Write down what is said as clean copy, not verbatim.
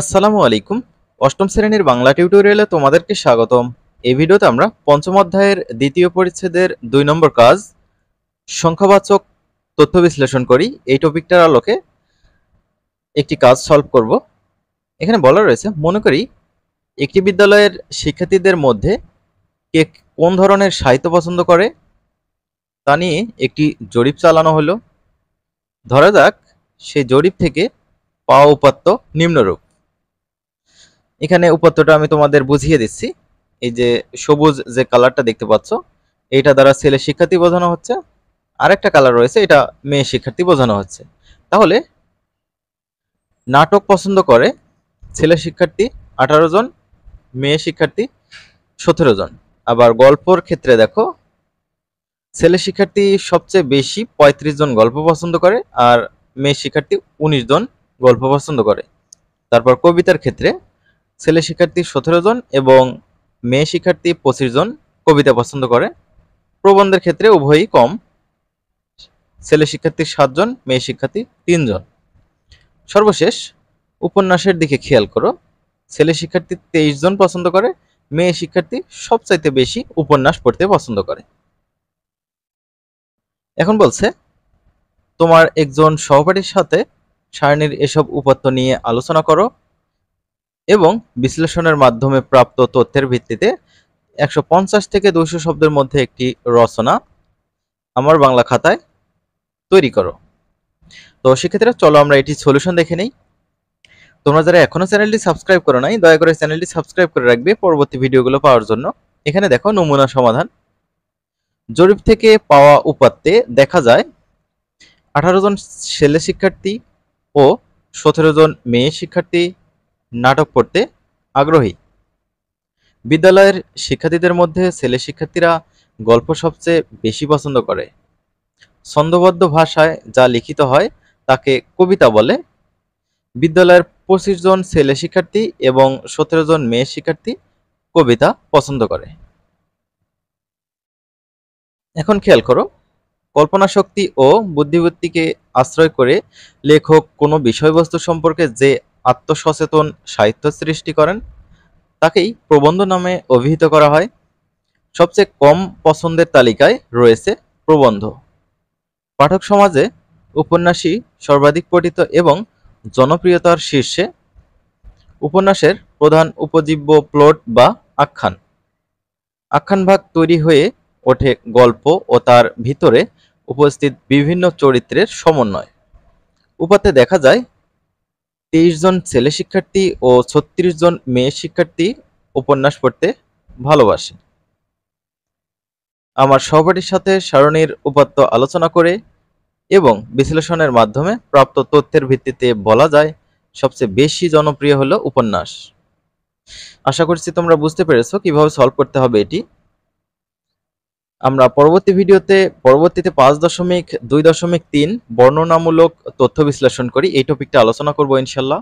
আসসালামু আলাইকুম। অষ্টম শ্রেণীর বাংলা টিউটোরিয়ালে তোমাদেরকে স্বাগতম। এই ভিডিওতে আমরা পঞ্চম অধ্যায়ের দ্বিতীয় পরিচ্ছেদের 2 নম্বর কাজ সংখ্যাবাচক তথ্য বিশ্লেষণ করি এই টপিকটার আলোকে একটি কাজ সলভ করব। এখানে বলা রয়েছে, মনে করি একটি বিদ্যালয়ের শিক্ষার্থীদের মধ্যে কে কোন ধরনের সাহিত্য পছন্দ করে তা নিয়ে একটি জরিপ চালানো হলো। ধরা যাক সেই জরিপ থেকে পাওয়া উপাত্ত নিম্নরূপ। এখানে উপাত্তটা আমি তোমাদের বুঝিয়ে দিচ্ছি। এই যে সবুজ যে কালারটা দেখতে পাচ্ছ, এটা দ্বারা ছেলে শিক্ষার্থী বোঝানো হচ্ছে, আরেকটা কালার রয়েছে, এটা মেয়ে শিক্ষার্থী বোঝানো হচ্ছে। তাহলে নাটক পছন্দ করে ছেলে শিক্ষার্থী 18 জন, মেয়ে শিক্ষার্থী 17 জন। আবার গল্পর ক্ষেত্রে দেখো, ছেলে শিক্ষার্থী সবচেয়ে বেশি 35 জন গল্প পছন্দ করে, আর মেয়ে শিক্ষার্থী 19 জন গল্প পছন্দ করে। তারপর কবিতার ক্ষেত্রে ছেলে শিক্ষার্থী 17 জন এবং মেয়ে শিক্ষার্থী 25 জন কবিতা পছন্দ করে। প্রবন্ধের ক্ষেত্রে উভয়ই কম, ছেলে শিক্ষার্থী 7 জন, মেয়ে শিক্ষার্থী 3 জন। সর্বশেষ উপন্যাসের দিকে খেয়াল করো, ছেলে শিক্ষার্থী 23 জন পছন্দ করে, মেয়ে শিক্ষার্থী সবচাইতে বেশি উপন্যাস পড়তে পছন্দ করে। এখন বলছে, তোমার একজন সহপাঠীর সাথে সারণীর এসব উপাত্ত নিয়ে আলোচনা করো এবং বিশ্লেষণের মাধ্যমে প্রাপ্ত তথ্যের ভিত্তিতে 150 থেকে 200 শব্দের মধ্যে একটি রচনা আমার বাংলা খাতায় তৈরি করো। তো সেক্ষেত্রে চলো আমরা এটি সলিউশন দেখে নেই। তোমরা যারা এখনো চ্যানেলটি সাবস্ক্রাইব করো নাই, দয়া করে চ্যানেলটি সাবস্ক্রাইব করে রাখবে পরবর্তী ভিডিওগুলো পাওয়ার জন্য। এখানে দেখো নমুনা সমাধান। জরিপ থেকে পাওয়া উপাত্তে দেখা যায় 18 জন ছেলে শিক্ষার্থী ও 17 জন মেয়ে শিক্ষার্থী নাটক পড়তে আগ্রহী। বিদ্যালয়ের শিক্ষার্থীদের মধ্যে ছেলে শিক্ষার্থীরা গল্প সবচেয়ে বেশি পছন্দ করে। ছন্দবদ্ধ ভাষায় যা লিখিত হয় তাকে কবিতা বলে। বিদ্যালয়ের 25 জন ছেলে শিক্ষার্থী এবং 17 জন মেয়ে শিক্ষার্থী কবিতা পছন্দ করে। এখন খেয়াল করো, কল্পনা শক্তি ও বুদ্ধিবৃত্তিকে আশ্রয় করে লেখক কোনো বিষয়বস্তু সম্পর্কে যে আত্মসচেতন সাহিত্য সৃষ্টি করেন তাকেই প্রবন্ধ নামে অভিহিত করা হয়। সবচেয়ে কম পছন্দের তালিকায় রয়েছে প্রবন্ধ। পাঠক সমাজে উপন্যাসই সর্বাধিক পঠিত এবং জনপ্রিয়তার শীর্ষে। উপন্যাসের প্রধান উপজীব্য প্লট বা আখ্যান। আখ্যান ভাগ তৈরি হয়ে ওঠে গল্প ও তার ভিতরে উপস্থিত বিভিন্ন চরিত্রের সমন্বয়। উপাত্তে দেখা যায় 23 জন ছেলে শিক্ষার্থী ও 36 জন মেয়ে শিক্ষার্থী উপন্যাস পড়তে ভালোবাসে। আমার সহপাঠীর সাথে সারণীর উপাত্ত আলোচনা করে এবং বিশ্লেষণের মাধ্যমে প্রাপ্ত তথ্যের ভিত্তিতে বলা যায় সবচেয়ে বেশি জনপ্রিয় হলো উপন্যাস। আশা করছি তোমরা বুঝতে পেরেছো কিভাবে সলভ করতে হবে এটি। আমরা পরবর্তীতে 5.2.3 বর্ণনামূলক তথ্য বিশ্লেষণ করি এই টপিকটা আলোচনা করব ইনশাল্লাহ।